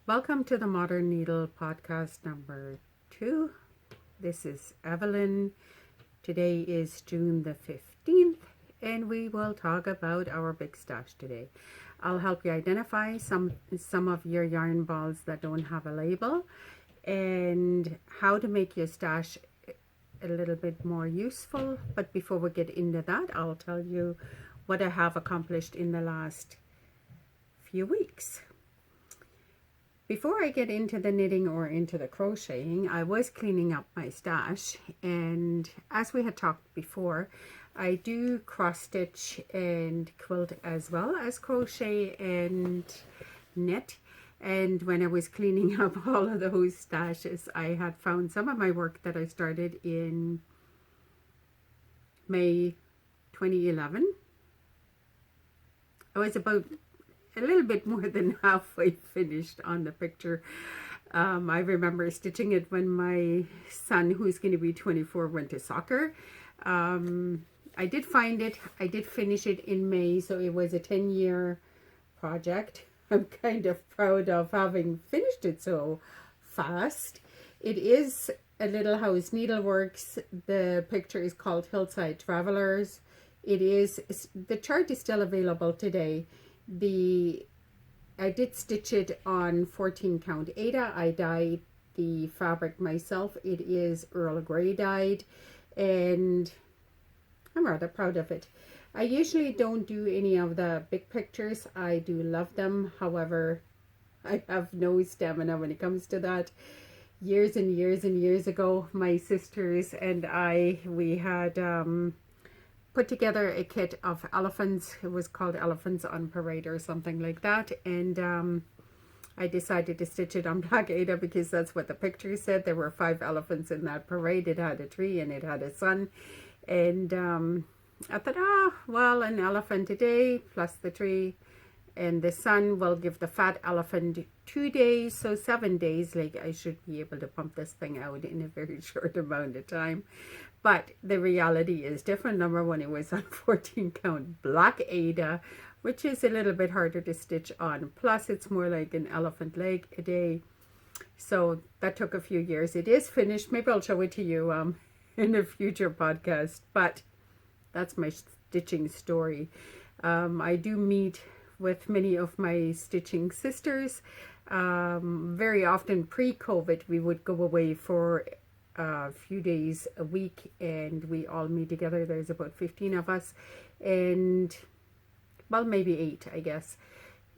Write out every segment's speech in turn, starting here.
Welcome to the Modern Needle podcast number 2. This is Evelyn. Today is June the 15th and we will talk about our big stash today. I'll help you identify some of your yarn balls that don't have a label and how to make your stash a little bit more useful. But before we get into that, I'll tell you what I have accomplished in the last few weeks. Before I get into the knitting or into the crocheting, I was cleaning up my stash, and as we had talked before, I do cross stitch and quilt as well as crochet and knit. And when I was cleaning up all of those stashes, I had found some of my work that I started in May 2011. I was about a little bit more than halfway finished on the picture. I remember stitching it when my son, who's going to be 24, went to soccer. I did find it. I did finish it in May, so it was a 10-year project. I'm kind of proud of having finished it so fast. It is a Little House Needleworks. The picture is called Hillside Travelers. The chart is still available today. I did stitch it on 14 count Aida. I dyed the fabric myself. It is Earl Grey dyed, and I'm rather proud of it. I usually don't do any of the big pictures. I do love them. However, I have no stamina when it comes to that. Years and years and years ago, my sisters and we had put together a kit of elephants. It was called Elephants on Parade or something like that, and I decided to stitch it on black Aida because that's what the picture said. There were 5 elephants in that parade. It had a tree and it had a sun, and I thought, well, an elephant a day plus the tree and the sun will give the fat elephant 2 days, so 7 days. Like, I should be able to pump this thing out in a very short amount of time. But the reality is different. Number one, it was on 14 count black Aida, which is a little bit harder to stitch on. Plus, it's more like an elephant leg a day. So that took a few years. It is finished. Maybe I'll show it to you in a future podcast. But that's my stitching story. I do meet with many of my stitching sisters. Very often pre-COVID, we would go away for a few days a week and we all meet together. There's about 15 of us, and well, maybe 8, I guess.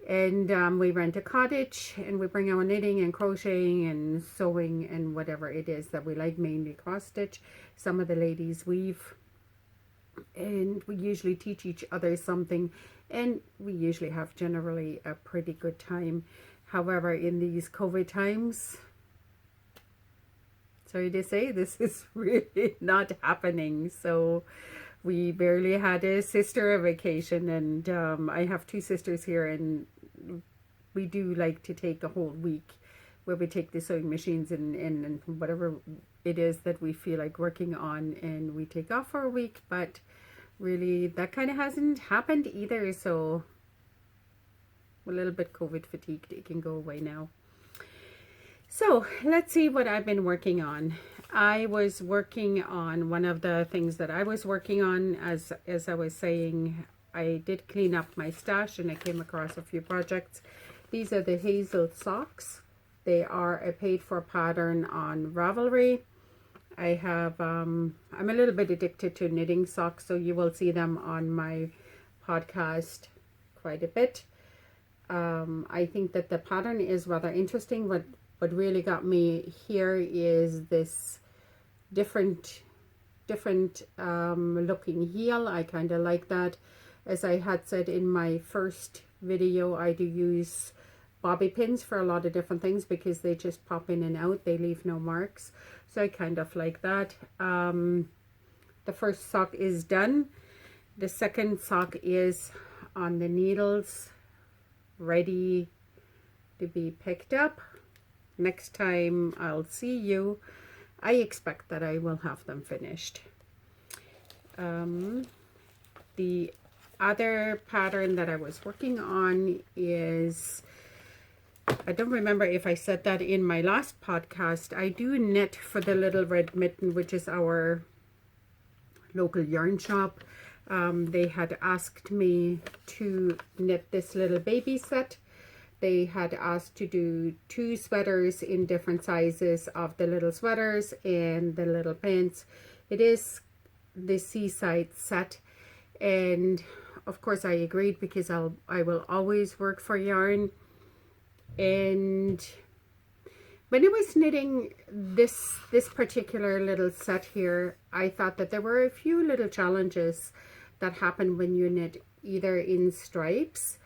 And we rent a cottage and we bring our knitting and crocheting and sewing and whatever it is that we like, mainly cross stitch. Some of the ladies weave, and we usually teach each other something, and we usually have generally a pretty good time. However, in these COVID times, sorry to say, this is really not happening. So we barely had a sister vacation, and I have 2 sisters here, and we do like to take a whole week where we take the sewing machines and whatever it is that we feel like working on, and we take off for a week. But really, that kind of hasn't happened either, so a little bit COVID fatigued. It can go away now. So let's see what I've been working on. I was working on one of the things that I was working on, as I was saying, I did clean up my stash and I came across a few projects. These are the Hazel Socks. They are a paid for pattern on Ravelry. I have, I'm a little bit addicted to knitting socks, so you will see them on my podcast quite a bit. I think that the pattern is rather interesting. What really got me here is this different looking heel. I kind of like that. As I had said in my first video, I do use bobby pins for a lot of different things because they just pop in and out. They leave no marks. So I kind of like that. The first sock is done. The second sock is on the needles, ready to be picked up. Next time I'll see you, I expect that I will have them finished. The other pattern that I was working on is I don't remember if I said that in my last podcast. I do knit for the Little Red Mitten, which is our local yarn shop. They had asked me to knit this little baby set. They had asked to do 2 sweaters in different sizes of the little sweaters and the little pants. It is the Seaside Set, and of course I agreed because I will always work for yarn. And when I was knitting this particular little set here, I thought that there were a few little challenges that happen when you knit either in stripes,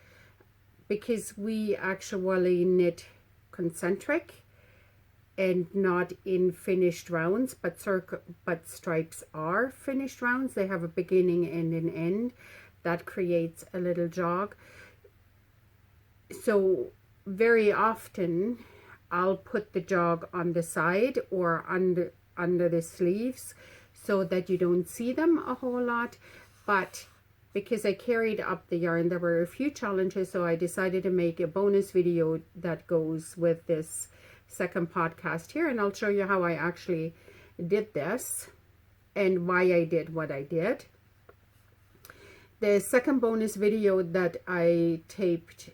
because we actually knit concentric and not in finished rounds, but stripes are finished rounds. They have a beginning and an end that creates a little jog. So very often I'll put the jog on the side or under the sleeves so that you don't see them a whole lot. But because I carried up the yarn, there were a few challenges, so I decided to make a bonus video that goes with this second podcast here, and I'll show you how I actually did this and why I did what I did. The second bonus video that I taped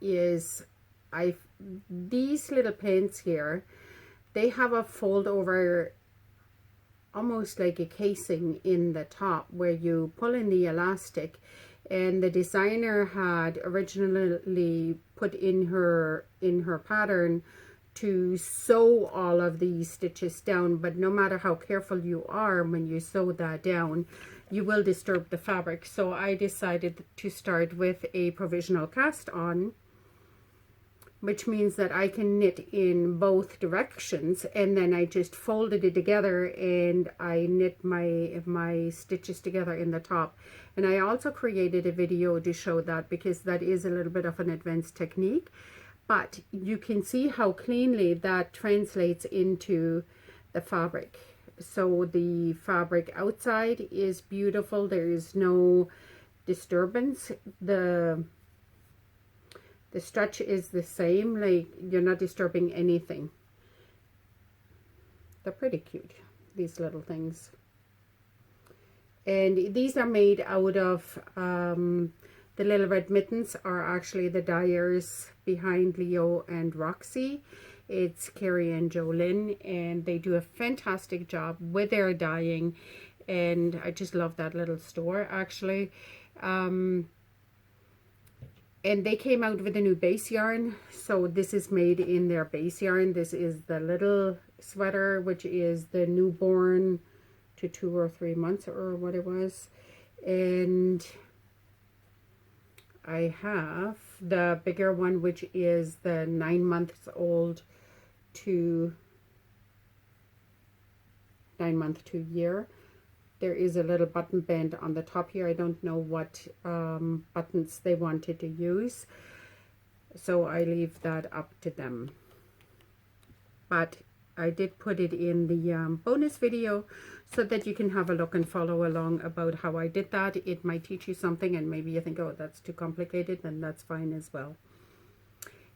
is these little pants here, they have a fold over, almost like a casing in the top where you pull in the elastic, and the designer had originally put in her pattern to sew all of these stitches down, but no matter how careful you are when you sew that down, you will disturb the fabric. So I decided to start with a provisional cast on, which means that I can knit in both directions, and then I just folded it together and I knit my stitches together in the top. And I also created a video to show that, because that is a little bit of an advanced technique, but you can see how cleanly that translates into the fabric. So the fabric outside is beautiful. There is no disturbance. The stretch is the same, like you're not disturbing anything. They're pretty cute, these little things. And these are made out of, the Little Red Mittens are actually the dyers behind Leo and Roxy. It's Carrie and Jolyn, and they do a fantastic job with their dyeing. And I just love that little store, actually. And they came out with a new base yarn, so this is made in their base yarn. This is the little sweater, which is the newborn to 2 or 3 months or what it was. And I have the bigger one, which is the 9 months old to 9 month to year. There is a little button band on the top here. I don't know what buttons they wanted to use, so I leave that up to them. But I did put it in the bonus video so that you can have a look and follow along about how I did that. It might teach you something, and maybe you think, oh, that's too complicated, then that's fine as well.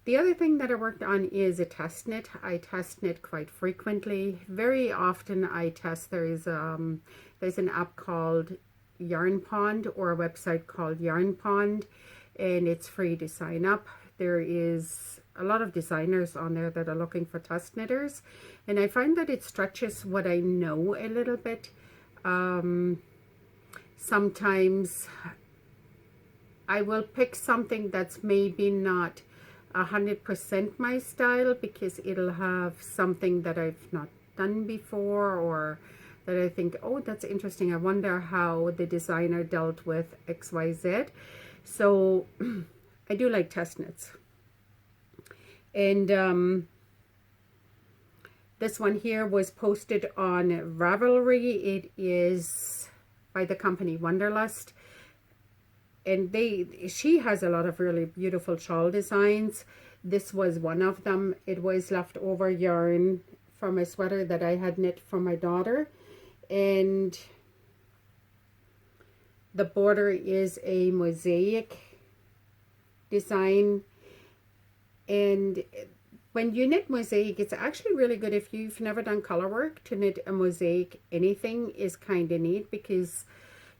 The other thing that I worked on is a test knit. I test knit quite frequently. Very often I test. There's an app called Yarn Pond, or a website called Yarn Pond, and it's free to sign up. There is a lot of designers on there that are looking for test knitters, and I find that it stretches what I know a little bit. Sometimes I will pick something that's maybe not 100% my style, because it'll have something that I've not done before, or that I think, oh, that's interesting. I wonder how the designer dealt with XYZ. So I do like test knits. And this one here was posted on Ravelry. It is by the company Wonderlust. And she has a lot of really beautiful shawl designs. This was one of them. It was leftover yarn from a sweater that I had knit for my daughter. And the border is a mosaic design. And when you knit mosaic, it's actually really good if you've never done color work. To knit a mosaic anything is kind of neat because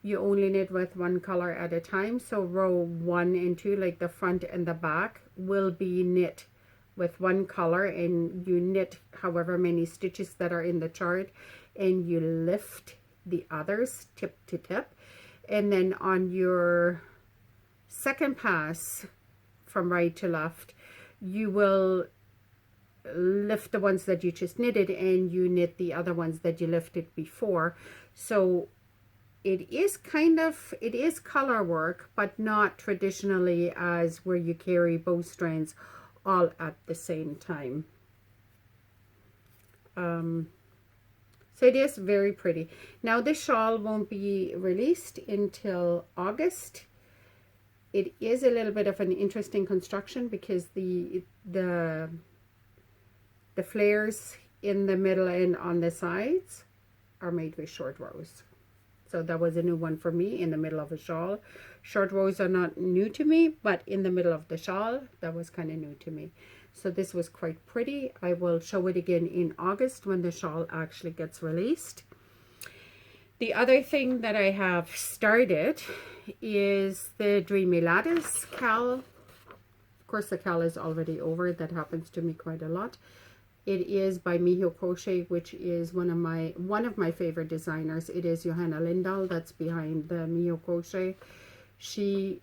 you only knit with one color at a time. So row 1 and 2, like the front and the back, will be knit with one color, and you knit however many stitches that are in the chart, and you lift the others tip to tip. And then on your second pass from right to left, you will lift the ones that you just knitted, and you knit the other ones that you lifted before. So it is color work, but not traditionally as where you carry both strands all at the same time. So it is very pretty. Now this shawl won't be released until August. It is a little bit of an interesting construction because the flares in the middle and on the sides are made with short rows. So that was a new one for me, in the middle of a shawl. Short rows are not new to me, but in the middle of the shawl, that was kind of new to me. So this was quite pretty. I will show it again in August when the shawl actually gets released. The other thing that I have started is the Dreamy Lattice cowl. Of course, the cowl is already over. That happens to me quite a lot. It is by Miho Crochet, which is one of my favorite designers. It is Johanna Lindahl that's behind the Miho Crochet. She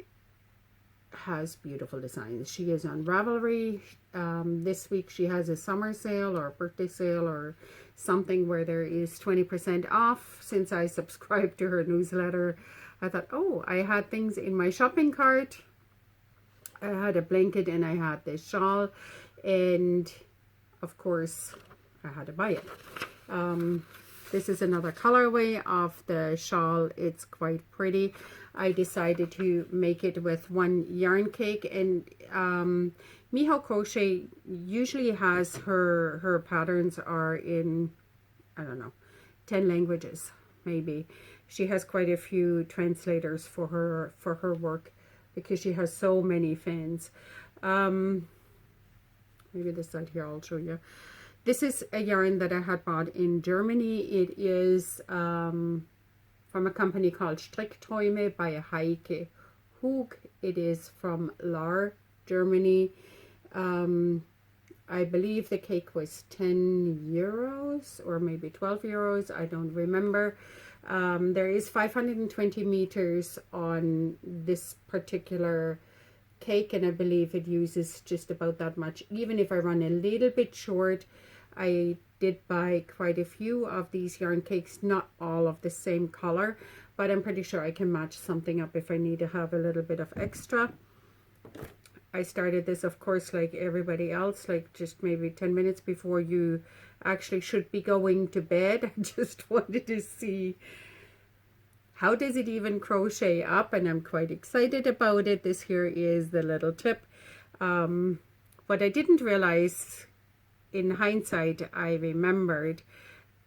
has beautiful designs. She is on Ravelry. This week she has a summer sale or a birthday sale or something where there is 20% off. Since I subscribed to her newsletter, I thought, oh, I had things in my shopping cart. I had a blanket and I had this shawl, and of course I had to buy it. This is another colorway of the shawl. It's quite pretty. I decided to make it with one yarn cake, and Miho Crochet usually has her patterns are in, I don't know, 10 languages maybe. She has quite a few translators for her work because she has so many fans. Maybe this side here I'll show you. This is a yarn that I had bought in Germany. It is from a company called Strickträume by Heike Hug. It is from Lahr, Germany. I believe the cake was 10 euros or maybe 12 euros. I don't remember. There is 520 meters on this particular cake, and I believe it uses just about that much. Even if I run a little bit short, I did buy quite a few of these yarn cakes, not all of the same color, but I'm pretty sure I can match something up if I need to have a little bit of extra. I started this, of course, like everybody else, like just maybe 10 minutes before you actually should be going to bed. I just wanted to see how does it even crochet up, and I'm quite excited about it. This here is the little tip. What I didn't realize, in hindsight, I remembered,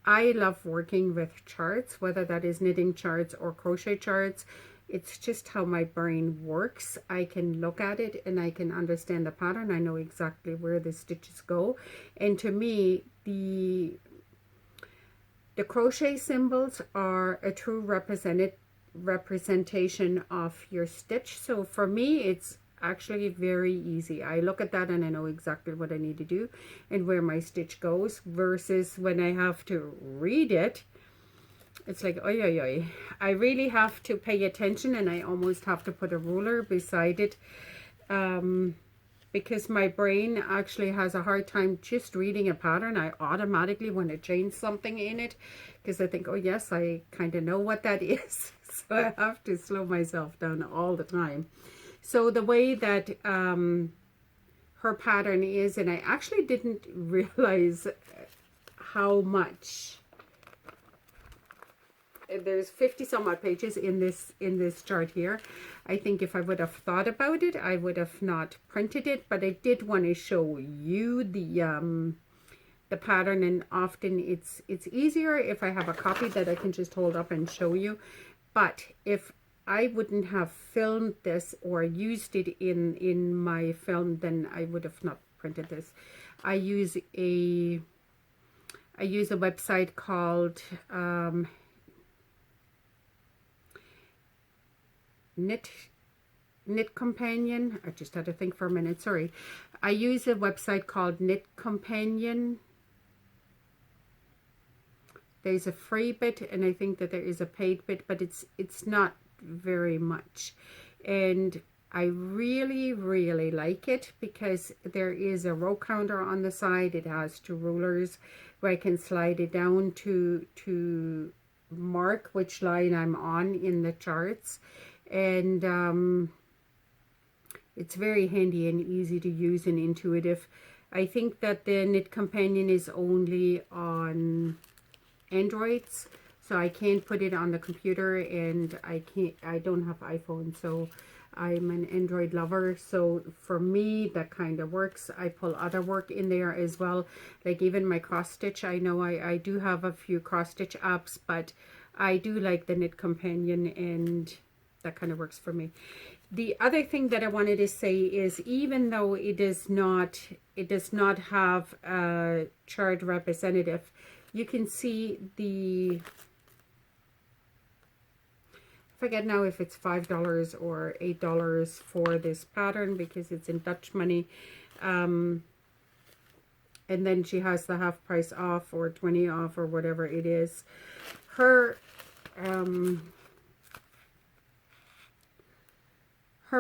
I love working with charts, whether that is knitting charts or crochet charts. It's just how my brain works. I can look at it and I can understand the pattern. I know exactly where the stitches go. And to me, the crochet symbols are a true representation of your stitch. So for me, it's actually very easy. I look at that and I know exactly what I need to do and where my stitch goes, versus when I have to read it, it's like, oi, oi, oi. I really have to pay attention, and I almost have to put a ruler beside it, because my brain actually has a hard time just reading a pattern. I automatically want to change something in it because I think, oh yes, I kind of know what that is. So I have to slow myself down all the time. So the way that her pattern is, and I actually didn't realize how much. There's 50 some odd pages in this chart here. I think if I would have thought about it, I would have not printed it, but I did want to show you the pattern, and often it's easier if I have a copy that I can just hold up and show you. But if I wouldn't have filmed this or used it in my film, then I would have not printed this. I use a website called Knit Companion. I just had to think for a minute, sorry. I use a website called Knit Companion. There's a free bit, and I think that there is a paid bit, but it's not very much. And I really, really like it because there is a row counter on the side. It has 2 rulers where I can slide it down to mark which line I'm on in the charts. And it's very handy and easy to use and intuitive. I think that the Knit Companion is only on Androids, so I can't put it on the computer, and I don't have iPhone, so I'm an Android lover. So for me, that kind of works. I pull other work in there as well, like even my cross stitch. I know I do have a few cross stitch apps, but I do like the Knit Companion, and that kind of works for me. The other thing that I wanted to say is, even though it does not have a chart representative, you can see the, I forget now if it's $5 or $8 for this pattern because it's in Dutch money. And then she has the half price off or 20 off or whatever it is. Her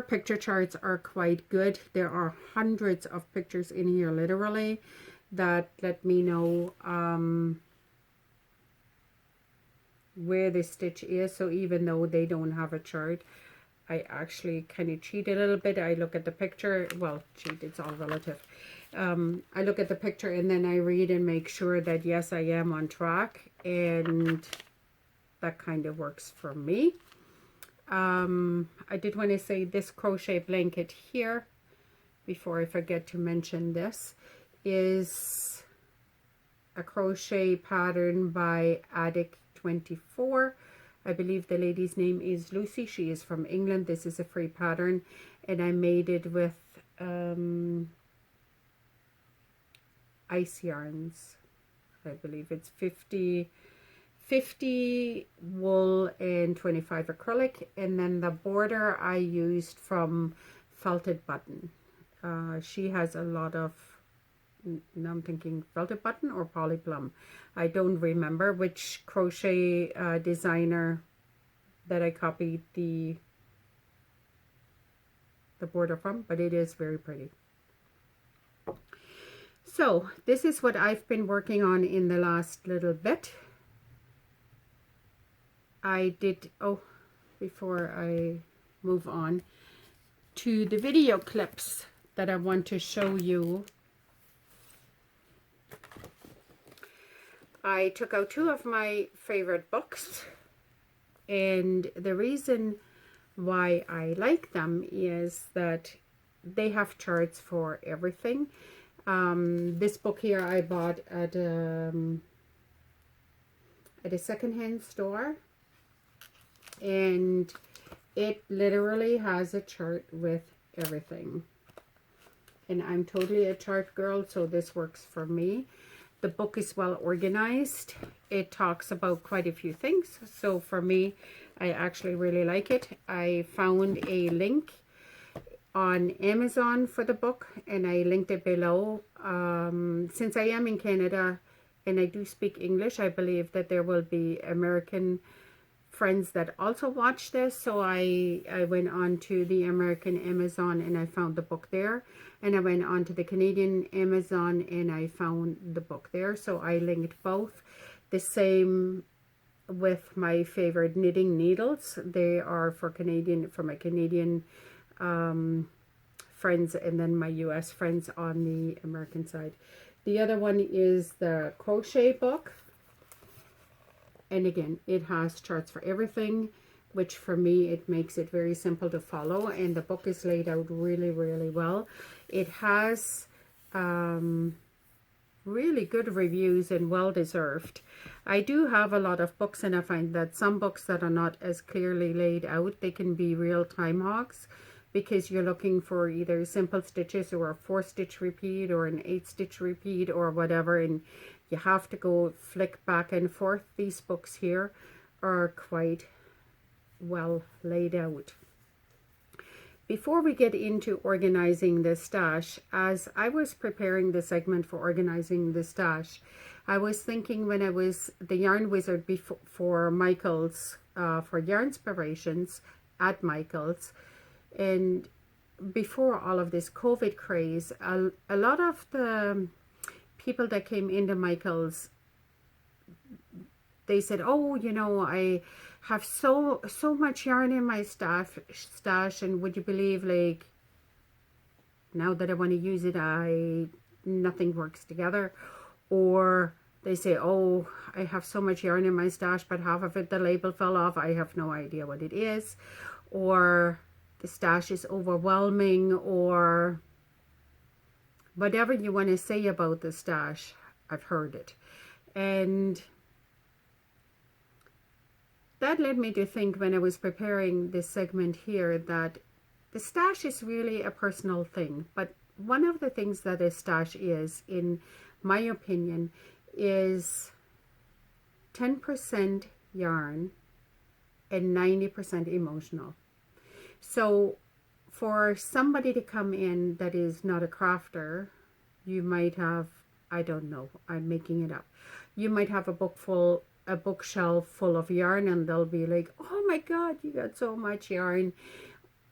picture charts are quite good. There are hundreds of pictures in here, literally, that let me know where the stitch is. So even though they don't have a chart, I actually kind of cheat a little bit. I look at the picture. Well, cheat, it's all relative. I look at the picture and then I read and make sure that yes, I am on track, and that kind of works for me. I did want to say this crochet blanket here, before I forget to mention this, is a crochet pattern by Addict24. I believe the lady's name is Lucy. She is from England. This is a free pattern, and I made it with ice yarns. I believe it's 50 wool and 25 acrylic, and then the border I used from Felted Button. She has a lot of, now I'm thinking Felted Button or Poly Plum. I don't remember which crochet designer that I copied the border from, but it is very pretty. So this is what I've been working on in the last little bit. I did, before I move on to the video clips that I want to show you, I took out 2 of my favorite books, and the reason why I like them is that they have charts for everything. This book here I bought at a secondhand store, and it literally has a chart with everything, and I'm totally a chart girl, so this works for me. The book is well organized. It talks about quite a few things, so for me, I actually really like it. I found a link on Amazon for the book, and I linked it below. Since I am in Canada and I do speak English, I believe that there will be American friends that also watch this, so I went on to the American Amazon and I found the book there, and I went on to the Canadian Amazon and I found the book there, so I linked both. The same with my favorite knitting needles. They are for my Canadian friends, and then my US friends on the American side. The other one is the Crochet Book. And again, it has charts for everything, which for me, it makes it very simple to follow. And the book is laid out really, really well. It has really good reviews and well-deserved. I do have a lot of books, and I find that some books that are not as clearly laid out, they can be real time hogs, because you're looking for either simple stitches or a 4-stitch repeat or an 8-stitch repeat or whatever, and you have to go flick back and forth. These books here are quite well laid out. Before we get into organizing the stash, as I was preparing the segment for organizing the stash, I was thinking when I was the yarn wizard for Michael's, for Yarnspirations at Michael's, and before all of this COVID craze, a lot of the people that came into Michael's, they said, oh, you know, I have so much yarn in my stash, and would you believe, like, now that I want to use it, nothing works together. Or they say, oh, I have so much yarn in my stash, but half of it, the label fell off, I have no idea what it is. Or the stash is overwhelming, or whatever you want to say about the stash, I've heard it. And that led me to think, when I was preparing this segment here, that the stash is really a personal thing. But one of the things that a stash is, in my opinion, is 10% yarn and 90% emotional. So for somebody to come in that is not a crafter, you might have, I don't know, I'm making it up, you might have a bookshelf full of yarn, and they'll be like, oh my god, you got so much yarn.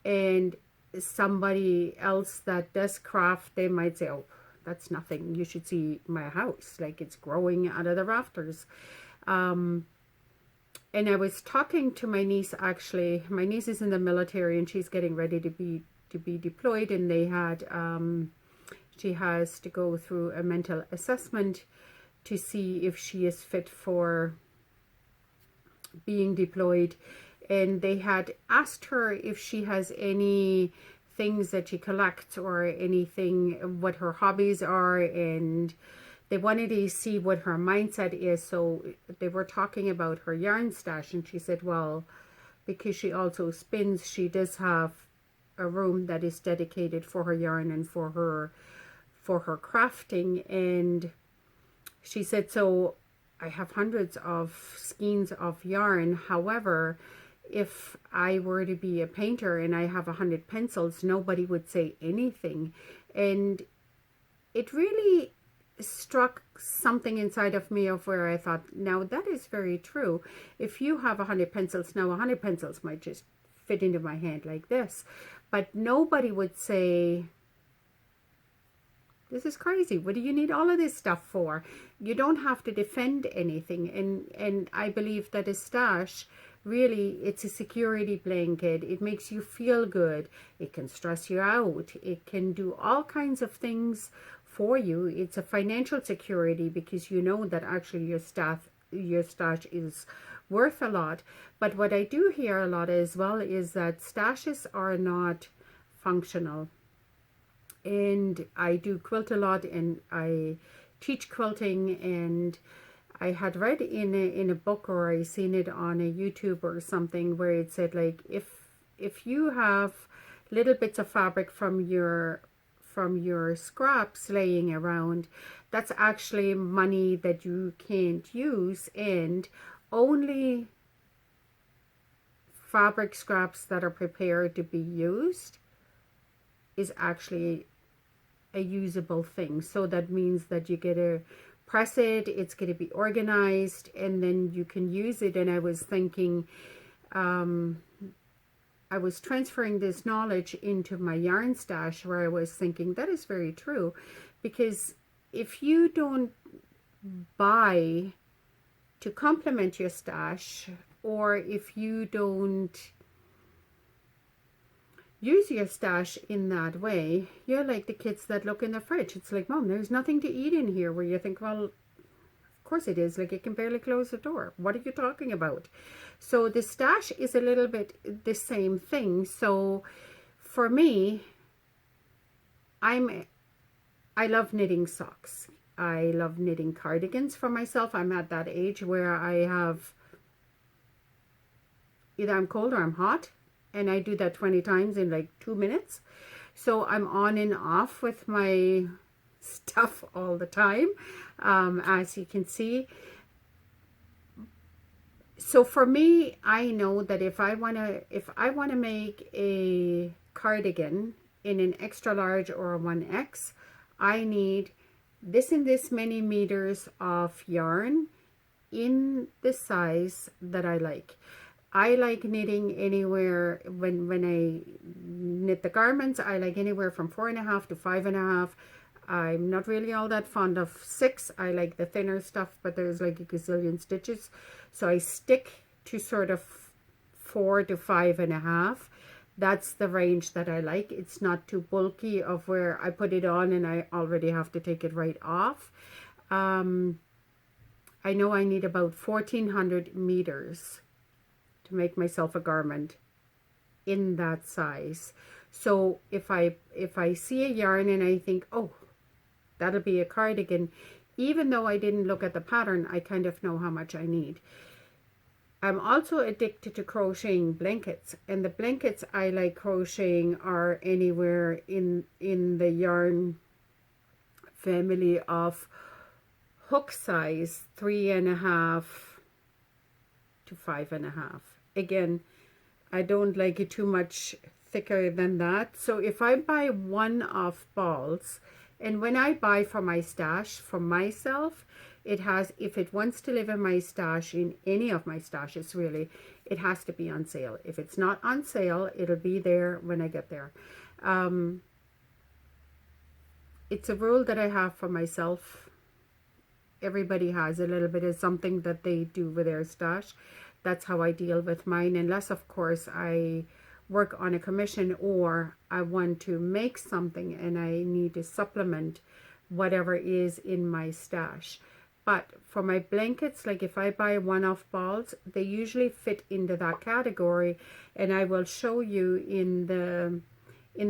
And somebody else that does craft, they might say, oh, that's nothing, you should see my house, like, it's growing out of the rafters. And I was talking to my niece, actually. My niece is in the military, and she's getting ready to be deployed, and they had she has to go through a mental assessment to see if she is fit for being deployed. And they had asked her if she has any things that she collects or anything, what her hobbies are, and they wanted to see what her mindset is. So they were talking about her yarn stash, and she said, well, because she also spins, she does have a room that is dedicated for her yarn and for her crafting. And she said, so I have hundreds of skeins of yarn. However, if I were to be a painter and I have 100 pencils, nobody would say anything. And it really struck something inside of me, of where I thought, now that is very true. If you have 100 pencils, now 100 pencils might just fit into my hand like this, but nobody would say, this is crazy, what do you need all of this stuff for? You don't have to defend anything. And I believe that a stash, really, it's a security blanket. It makes you feel good. It can stress you out. It can do all kinds of things for you. It's a financial security, because you know that actually your stash is worth a lot. But what I do hear a lot as well is that stashes are not functional. And I do quilt a lot, and I teach quilting, and I had read in a book, or I seen it on a YouTube or something, where it said, like, if you have little bits of fabric from your scraps laying around, that's actually money that you can't use, and only fabric scraps that are prepared to be used is actually a usable thing. So that means that you get to press it, it's going to be organized, and then you can use it. And I was thinking, I was transferring this knowledge into my yarn stash, where I was thinking that is very true, because if you don't buy to complement your stash, or if you don't use your stash in that way, you're like the kids that look in the fridge. It's like, Mom, there's nothing to eat in here, where you think, well, of course it is, like, it can barely close the door. What are you talking about? So the stash is a little bit the same thing. So for me, I love knitting socks. I love knitting cardigans for myself. I'm at that age where I have, either I'm cold or I'm hot, and I do that 20 times in like 2 minutes. So I'm on and off with my stuff all the time, as you can see. So for me, I know that if I want to make a cardigan in an extra large or a 1X, I need this and this many meters of yarn in the size that I like. I like knitting anywhere, when I knit the garments, I like anywhere from 4.5 to 5.5. I'm not really all that fond of 6. I like the thinner stuff, but there's like a gazillion stitches. So I stick to sort of 4 to 5.5. That's the range that I like. It's not too bulky of where I put it on and I already have to take it right off. I know I need about 1,400 meters to make myself a garment in that size. So if I see a yarn and I think, oh, that'll be a cardigan, even though I didn't look at the pattern, I kind of know how much I need. I'm also addicted to crocheting blankets, and the blankets I like crocheting are anywhere in the yarn family of hook size 3.5 to 5.5. Again, I don't like it too much thicker than that. So if I buy one-off balls, and when I buy for my stash for myself, it has, if it wants to live in my stash, in any of my stashes really, it has to be on sale. If it's not on sale, it'll be there when I get there. It's a rule that I have for myself. Everybody has a little bit of something that they do with their stash. That's how I deal with mine, unless of course I work on a commission or I want to make something and I need to supplement whatever is in my stash. But for my blankets, like if I buy one-off balls, they usually fit into that category, and I will show you in the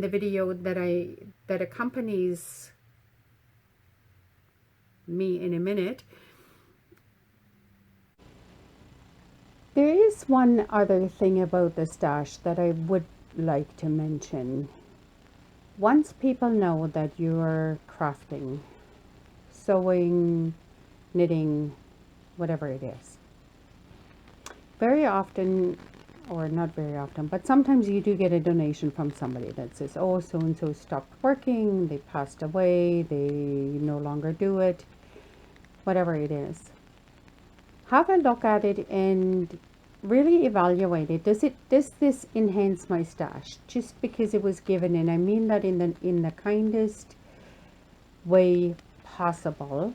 video that accompanies me in a minute. There is one other thing about the stash that I would like to mention. Once people know that you are crafting, sewing, knitting, whatever it is, very often, or not very often, but sometimes you do get a donation from somebody that says, oh, so and so stopped working, they passed away, they no longer do it, whatever it is. Have a look at it and really evaluate it. Does this enhance my stash just because it was given? And I mean that in the kindest way possible.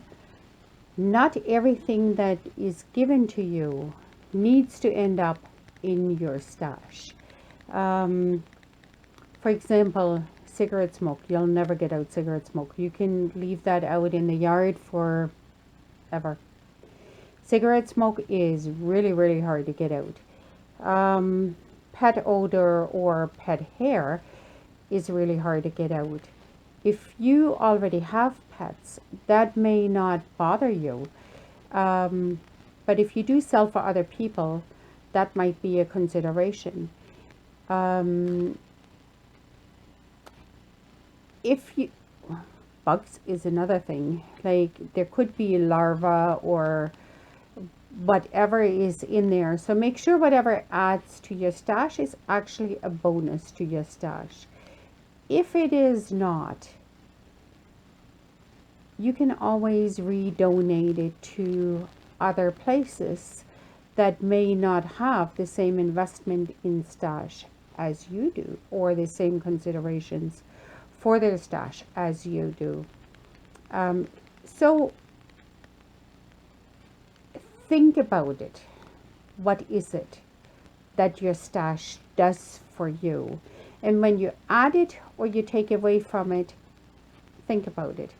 Not everything that is given to you needs to end up in your stash. For example, cigarette smoke. You'll never get out cigarette smoke. You can leave that out in the yard forever. Cigarette smoke is really, really hard to get out. Pet odor or pet hair is really hard to get out. If you already have pets, that may not bother you. But if you do sell for other people, that might be a consideration. Bugs is another thing. Like there could be larvae or whatever is in there. So make sure whatever adds to your stash is actually a bonus to your stash. If it is not, you can always redonate it to other places that may not have the same investment in stash as you do, or the same considerations for their stash as you do. So think about it. What is it that your stash does for you? And when you add it or you take away from it, think about it.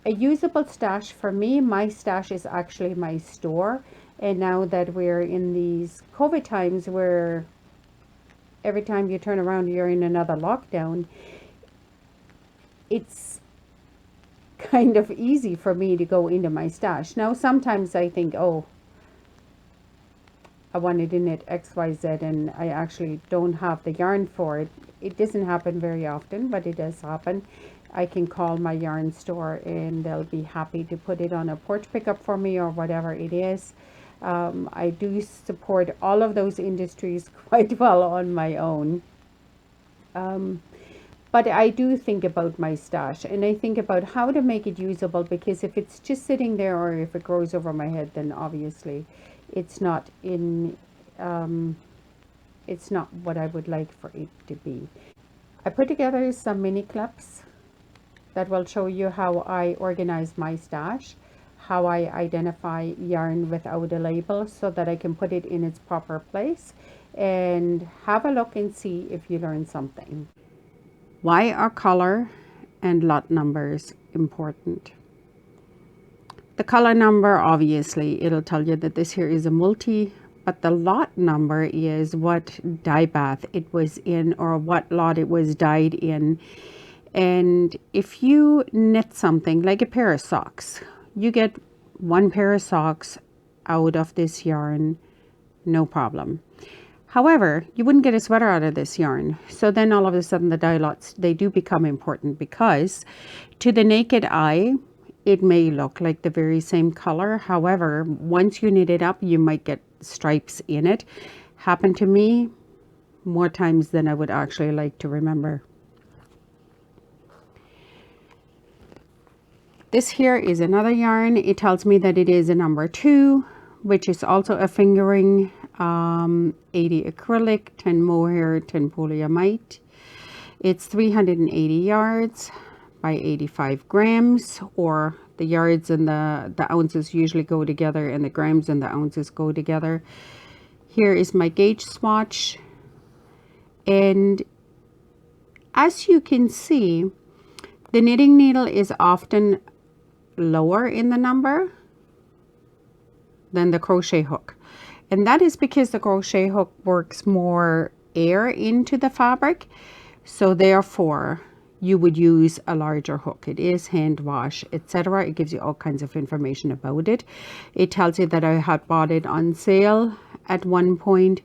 A usable stash for me, my stash is actually my store. And now that we're in these COVID times where every time you turn around you're in another lockdown, it's kind of easy for me to go into my stash. Now, sometimes I think, oh, I wanted to knit XYZ and I actually don't have the yarn for it. It doesn't happen very often, but it does happen. I can call my yarn store and they'll be happy to put it on a porch pickup for me or whatever it is. I do support all of those industries quite well on my own. But I do think about my stash and I think about how to make it usable, because if it's just sitting there or if it grows over my head, then obviously it's not it's not what I would like for it to be. I put together some mini clips that will show you how I organize my stash, how I identify yarn without a label so that I can put it in its proper place, and have a look and see if you learn something. Why are color and lot numbers important? The color number, obviously, it'll tell you that this here is a multi, but the lot number is what dye bath it was in or what lot it was dyed in. And if you knit something like a pair of socks, you get one pair of socks out of this yarn, no problem. However, you wouldn't get a sweater out of this yarn. So then all of a sudden the dye lots, they do become important, because to the naked eye, it may look like the very same color. However, once you knit it up, you might get stripes in it. Happened to me more times than I would actually like to remember. This here is another yarn. It tells me that it is a number 2, which is also a fingering, 80 acrylic, 10 mohair, 10 polyamide. It's 380 yards by 85 grams, or the yards and the ounces usually go together and the grams and the ounces go together. Here is my gauge swatch, and as you can see, the knitting needle is often lower in the number than the crochet hook, and that is because the crochet hook works more air into the fabric, so therefore you would use a larger hook. It is hand wash, etc. It gives you all kinds of information about it. It tells you that I had bought it on sale at one point.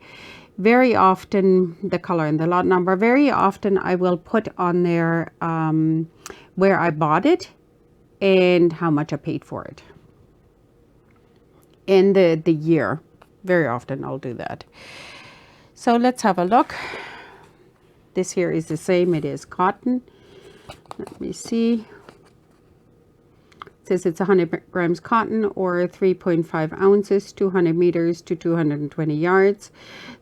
Very often, the color and the lot number, very often I will put on there where I bought it and how much I paid for it, and the year. Very often I'll do that. So let's have a look. This here is the same. It is cotton. Let me see. It says it's 100 grams cotton or 3.5 ounces, 200 meters to 220 yards.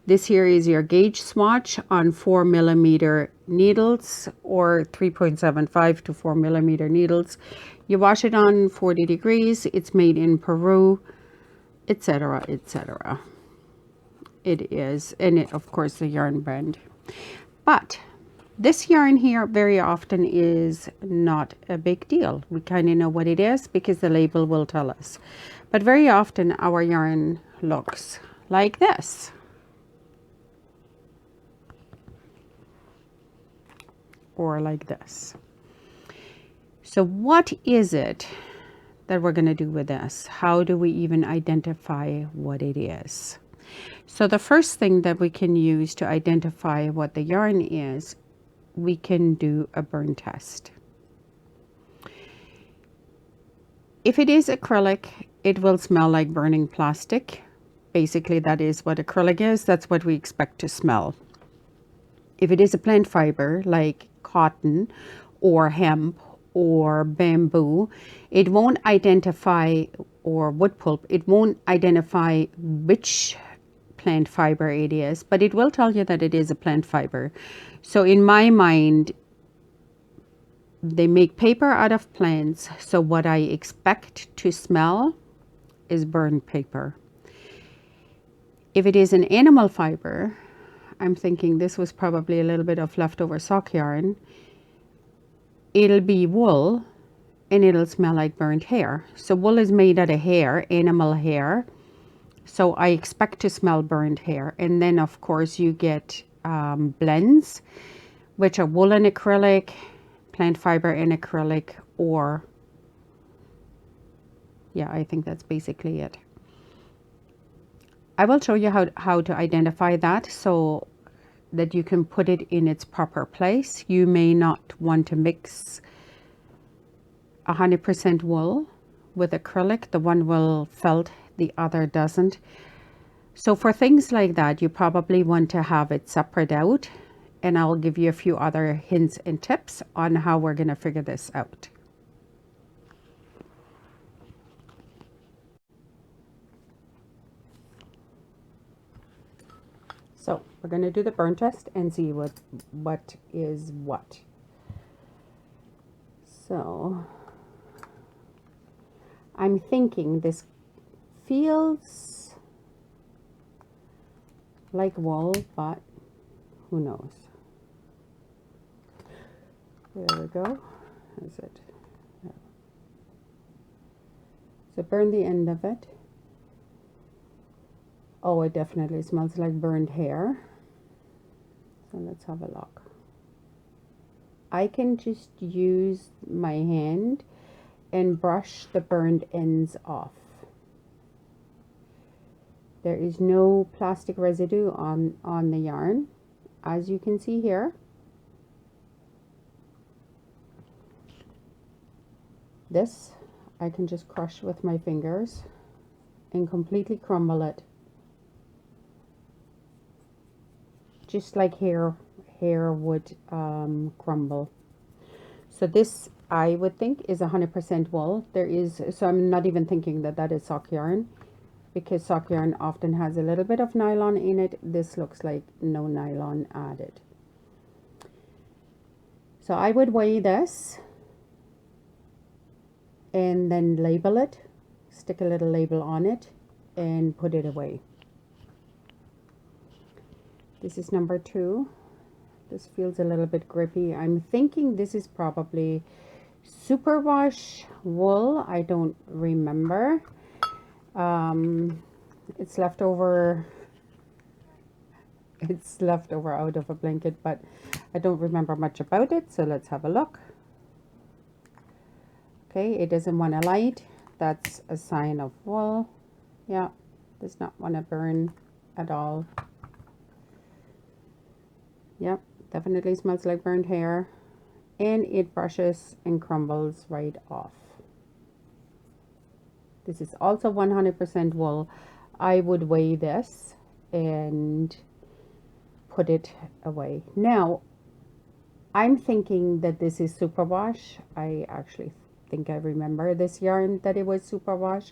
This here is your gauge swatch on 4 millimeter needles, or 3.75 to 4 millimeter needles. You wash it on 40 degrees. It's made in Peru, etc., etc. It is, and it, of course, the yarn brand. But this yarn here very often is not a big deal. We kind of know what it is because the label will tell us. But very often our yarn looks like this. Or like this. So what is it that we're going to do with this? How do we even identify what it is? So the first thing that we can use to identify what the yarn is, we can do a burn test. If it is acrylic, it will smell like burning plastic. Basically, that is what acrylic is. That's what we expect to smell. If it is a plant fiber like cotton or hemp or bamboo, it won't identify, or wood pulp, it won't identify which plant fiber it is, but it will tell you that it is a plant fiber. So in my mind, they make paper out of plants, so what I expect to smell is burned paper. If it is an animal fiber, I'm thinking this was probably a little bit of leftover sock yarn. It'll be wool and it'll smell like burnt hair. So wool is made out of hair, animal hair. So I expect to smell burnt hair. And then of course you get blends, which are wool and acrylic, plant fiber and acrylic, or Yeah, I think that's basically it. I will show you how to identify that so that you can put it in its proper place. You may not want to mix 100% wool with acrylic. The one will felt, the other doesn't. So for things like that, you probably want to have it separate out, and I'll give you a few other hints and tips on how we're going to figure this out. So we're going to do the burn test and see what is what. So I'm thinking this feels like wool, but who knows? There we go. Is it? So burn the end of it. Oh, it definitely smells like burned hair. So let's have a look. I can just use my hand and brush the burned ends off. There is no plastic residue on the yarn, as you can see here. This I can just crush with my fingers and completely crumble it. Just like hair would crumble. So this I would think is 100% wool. There is, so I'm not even thinking that that is sock yarn, because sock yarn often has a little bit of nylon in it. This looks like no nylon added. So I would weigh this and then label it, stick a little label on it and put it away. This is number 2. This feels a little bit grippy. I'm thinking this is probably superwash wool. I don't remember. It's left over out of a blanket, but I don't remember much about it. So let's have a look. Okay, it doesn't want to light. That's a sign of wool. Yeah, does not want to burn at all. Yep, definitely smells like burned hair, and it brushes and crumbles right off. This is also 100% wool. I would weigh this and put it away. Now, I'm thinking that this is superwash. I actually think I remember this yarn that it was superwash.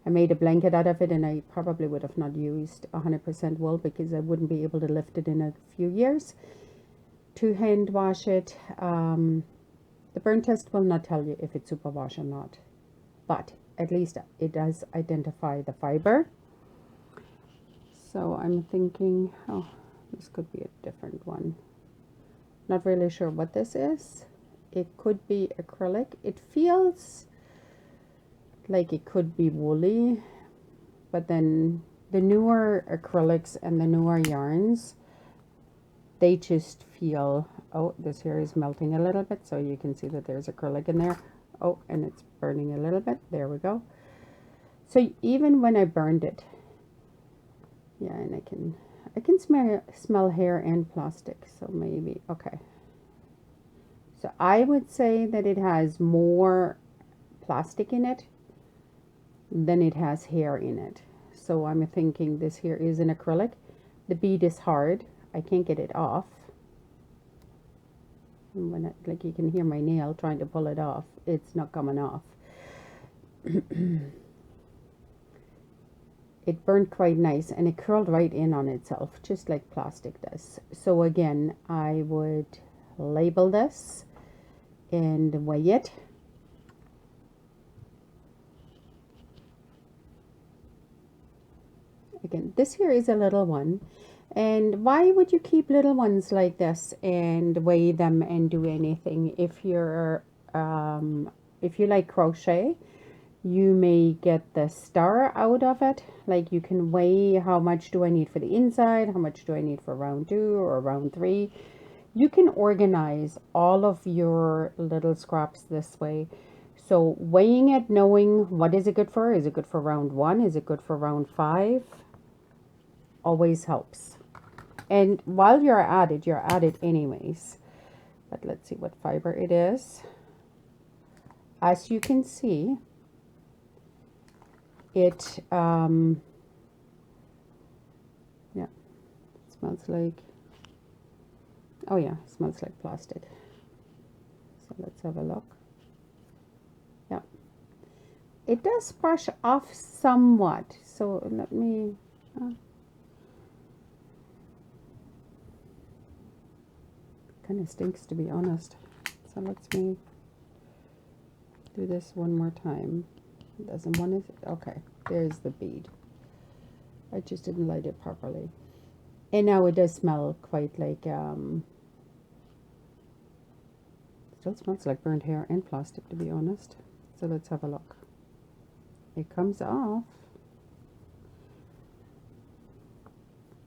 I made a blanket out of it, and I probably would have not used 100% wool because I wouldn't be able to lift it in a few years to hand wash it. The burn test will not tell you if it's superwash or not, but at least it does identify the fiber. So I'm thinking, oh, this could be a different one. Not really sure what this is. It could be acrylic. It feels like it could be woolly, but then the newer acrylics and the newer yarns, they just feel, oh, this here is melting a little bit, so you can see that there's acrylic in there. Oh, and it's burning a little bit. There we go. So even when I burned it, yeah, and I can smell hair and plastic, so maybe, okay. So I would say that it has more plastic in it than it has hair in it. So I'm thinking this here is an acrylic. The bead is hard. I can't get it off. And when like you can hear my nail trying to pull it off, it's not coming off. It burned quite nice, and it curled right in on itself, just like plastic does. So again, I would label this and weigh it. Again, this here is a little one, and why would you keep little ones like this and weigh them and do anything? If you like crochet, you may get the star out of it. Like you can weigh how much do I need for the inside, how much do I need for round 2 or round 3. You can organize all of your little scraps this way. So weighing it, knowing what is it good for? Is it good for round 1? Is it good for round 5? Always helps. And while you're at it anyways. But let's see what fiber it is. As you can see, it yeah, it smells like, oh yeah, it smells like plastic. So let's have a look. Yeah, it does brush off somewhat. So let me kind of stinks, to be honest. So let's me do this one more time. It doesn't want to. Okay, there's the bead. I just didn't light it properly. And now it does smell quite like still smells like burnt hair and plastic, to be honest. So let's have a look. It comes off.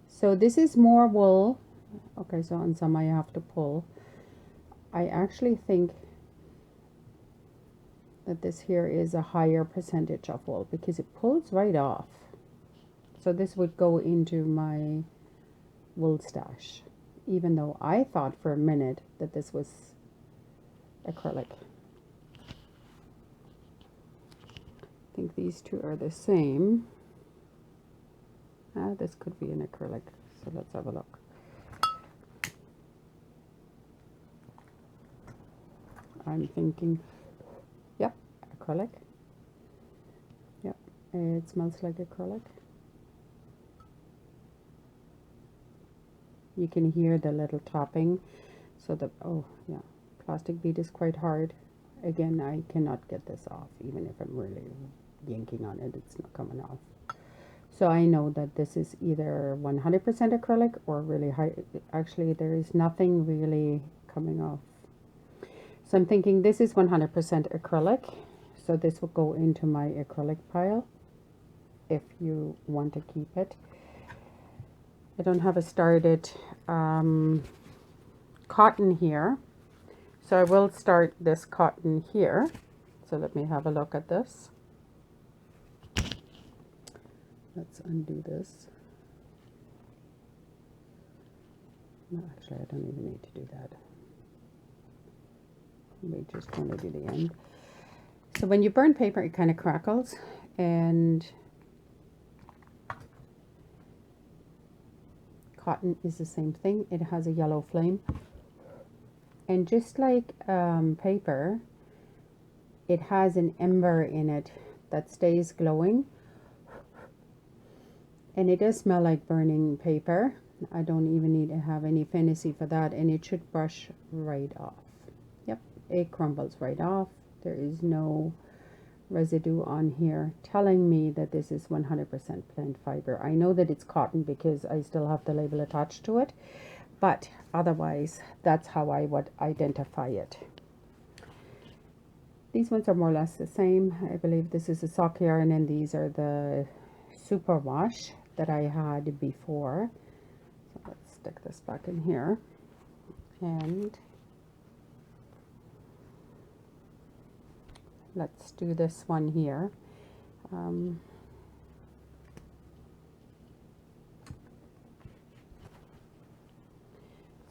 So this is more wool. Okay, so on some I have to pull. I actually think that this here is a higher percentage of wool because it pulls right off. So this would go into my wool stash, even though I thought for a minute that this was acrylic. I think these two are the same. This could be an acrylic, so let's have a look. I'm thinking, yep, acrylic. Yep, it smells like acrylic. You can hear the little tapping. So the, oh yeah, plastic bead is quite hard. Again, I cannot get this off. Even if I'm really yanking on it, it's not coming off. So I know that this is either 100% acrylic or really high. Actually, there is nothing really coming off. So I'm thinking this is 100% acrylic. So this will go into my acrylic pile if you want to keep it. I don't have a started cotton here. So I will start this cotton here. So let me have a look at this. Let's undo this. No, actually, I don't even need to do that. We just want to do the end. So when you burn paper, it kind of crackles, and cotton is the same thing. It has a yellow flame, and just like paper, it has an ember in it that stays glowing, and it does smell like burning paper. I don't even need to have any fantasy for that, and it should brush right off. Yep, it crumbles right off. There is no residue on here telling me that this is 100% plant fiber. I know that it's cotton because I still have the label attached to it, but otherwise that's how I would identify it. These ones are more or less the same. I believe this is a sock yarn, and these are the superwash that I had before. So let's stick this back in here, and let's do this one here.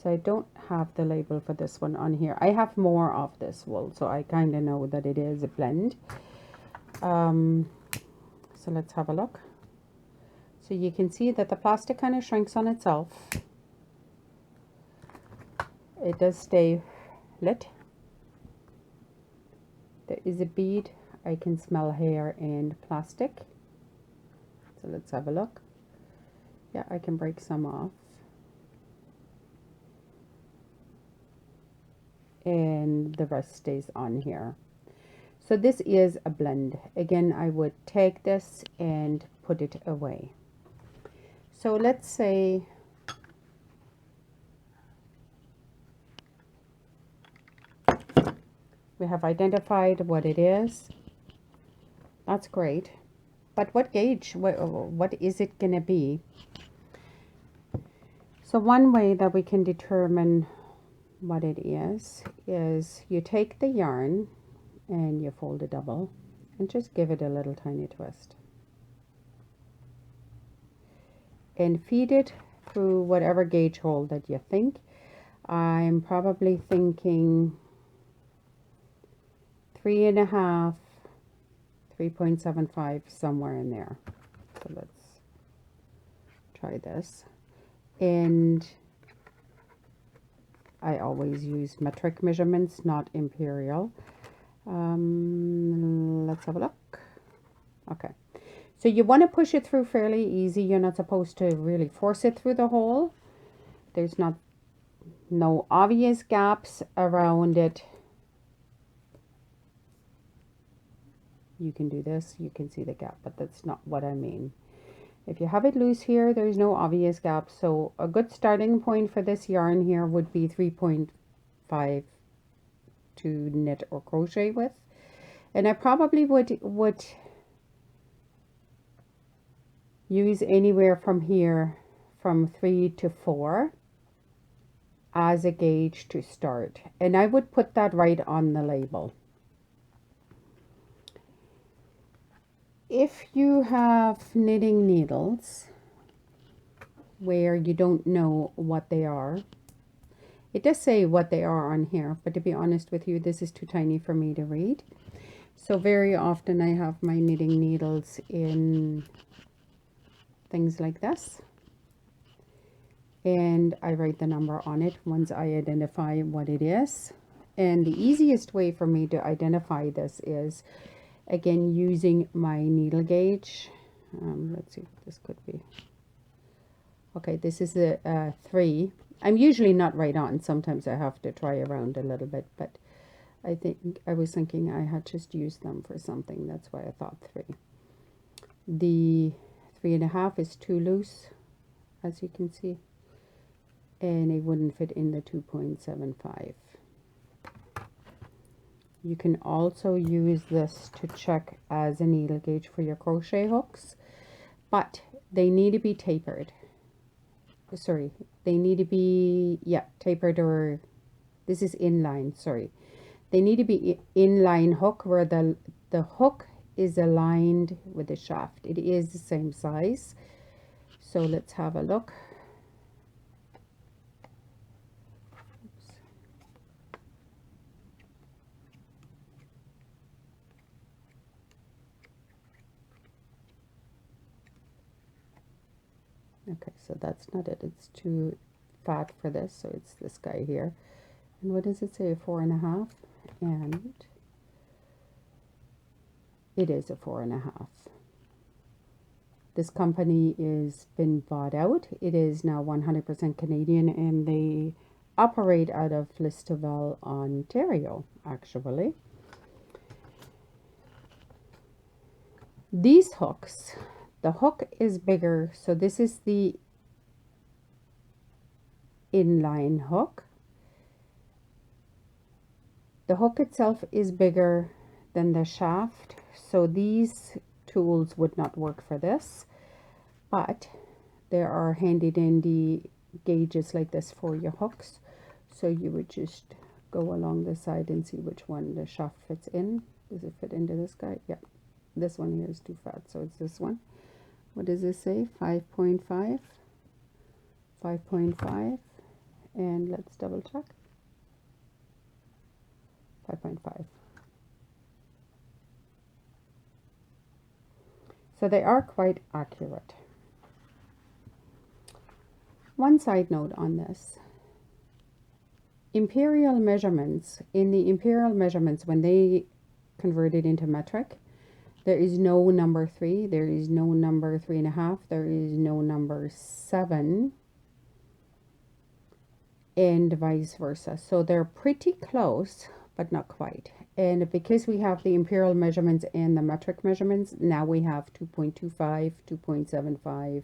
So I don't have the label for this one on here. I have more of this wool, so I kind of know that it is a blend. So let's have a look. So you can see that the plastic kind of shrinks on itself. It does stay lit. There is a bead. I can smell hair and plastic. So let's have a look. Yeah, I can break some off. And the rest stays on here. So this is a blend. Again, I would take this and put it away. So let's say we have identified what it is. That's great. But what gauge, what is it going to be? So one way that we can determine what it is you take the yarn and you fold a double and just give it a little tiny twist and feed it through whatever gauge hole that you think. I'm probably thinking 3.5, 3.75, somewhere in there. So let's try this. And I always use metric measurements, not imperial. Let's have a look. Okay, so you want to push it through fairly easy. You're not supposed to really force it through the hole. There's no obvious gaps around it. You can do this, you can see the gap, but that's not what I mean. If you have it loose here, there's no obvious gap. So a good starting point for this yarn here would be 3.5 to knit or crochet with. And I probably would use anywhere from here, from 3 to 4 as a gauge to start. And I would put that right on the label. If you have knitting needles where you don't know what they are, it does say what they are on here, but to be honest with you, this is too tiny for me to read. So very often I have my knitting needles in things like this, and I write the number on it once I identify what it is. And the easiest way for me to identify this is, again, using my needle gauge. Let's see what this could be. Okay, this is a 3. I'm usually not right on. Sometimes I have to try around a little bit, but I was thinking I had just used them for something. That's why I thought 3. The 3.5 is too loose, as you can see, and it wouldn't fit in the 2.75. You can also use this to check as a needle gauge for your crochet hooks, but they need to be tapered. Sorry, they need to be, yeah, tapered, or this is inline, sorry. They need to be inline hook where the hook is aligned with the shaft. It is the same size. So let's have a look. Okay, so that's not it. It's too fat for this, so it's this guy here. And what does it say? 4.5, and it is a 4.5. This company is been bought out. It is now 100% Canadian, and they operate out of Listowel, Ontario, actually. These hooks, the hook is bigger, so this is the inline hook. The hook itself is bigger than the shaft, so these tools would not work for this, but there are handy dandy gauges like this for your hooks. So you would just go along the side and see which one the shaft fits in. Does it fit into this guy? Yeah, this one here is too fat, so it's this one. What does this say? 5.5, 5.5, and let's double check. 5.5. So they are quite accurate. One side note on this. Imperial measurements, in the imperial measurements, when they convert it into metric, there is no number 3, there is no number 3.5, there is no number 7, and vice versa. So they're pretty close, but not quite. And because we have the imperial measurements and the metric measurements, now we have 2.25, 2.75,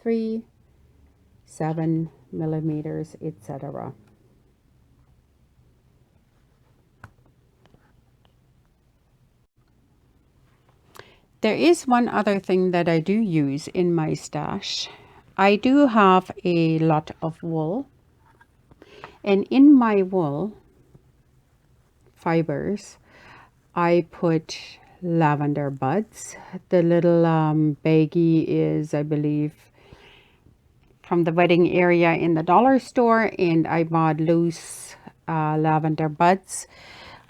3, 7 millimeters, etc. There is one other thing that I do use in my stash. I do have a lot of wool, and in my wool fibers, I put lavender buds. The little baggie is, I believe, from the wedding area in the dollar store, and I bought loose lavender buds.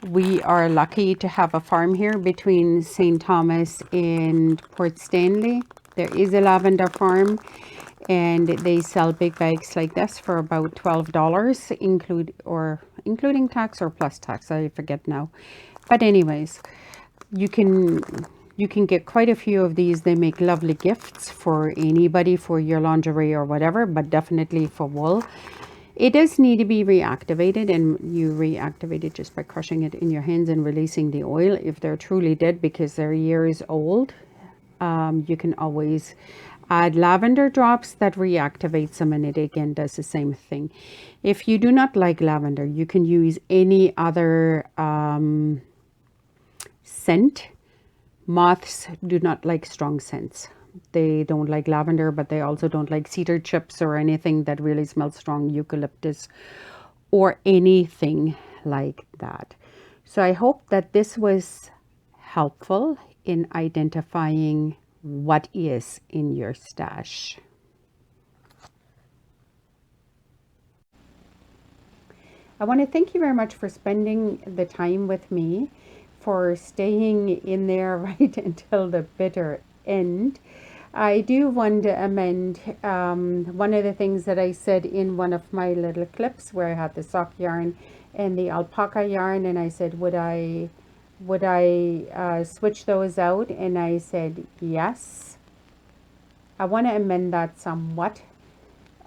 We are lucky to have a farm here between St. Thomas and Port Stanley. There is a lavender farm, and they sell big bags like this for about $12, including tax or plus tax. I forget now. But anyways, you can get quite a few of these. They make lovely gifts for anybody, for your lingerie or whatever, but definitely for wool. It does need to be reactivated, and you reactivate it just by crushing it in your hands and releasing the oil. If they're truly dead because they're years old, you can always add lavender drops that reactivates them, and it again does the same thing. If you do not like lavender, you can use any other scent. Moths do not like strong scents. They don't like lavender, but they also don't like cedar chips or anything that really smells strong, eucalyptus or anything like that. So I hope that this was helpful in identifying what is in your stash. I want to thank you very much for spending the time with me, for staying in there right until the bitter end. I do want to amend one of the things that I said in one of my little clips where I had the sock yarn and the alpaca yarn, and I said, would I switch those out? And I said yes. I want to amend that somewhat.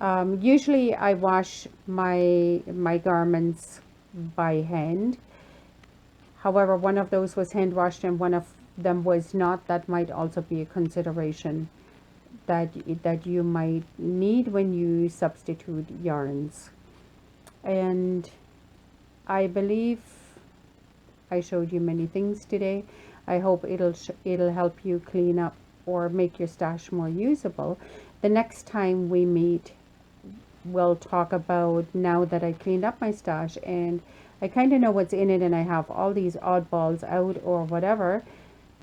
Usually I wash my garments by hand. However, one of those was hand washed and one of them was not. That might also be a consideration that you might need when you substitute yarns. And I believe I showed you many things today. I hope it'll help you clean up or make your stash more usable. The next time we meet, we'll talk about, now that I cleaned up my stash and I kind of know what's in it and I have all these oddballs out or whatever,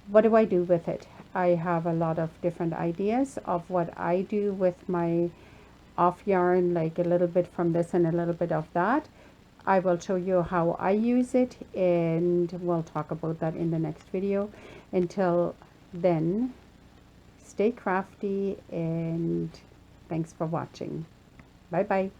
what do I do with it? I have a lot of different ideas of what I do with my off yarn, like a little bit from this and a little bit of that. I will show you how I use it, and we'll talk about that in the next video. Until then, stay crafty and thanks for watching. Bye bye.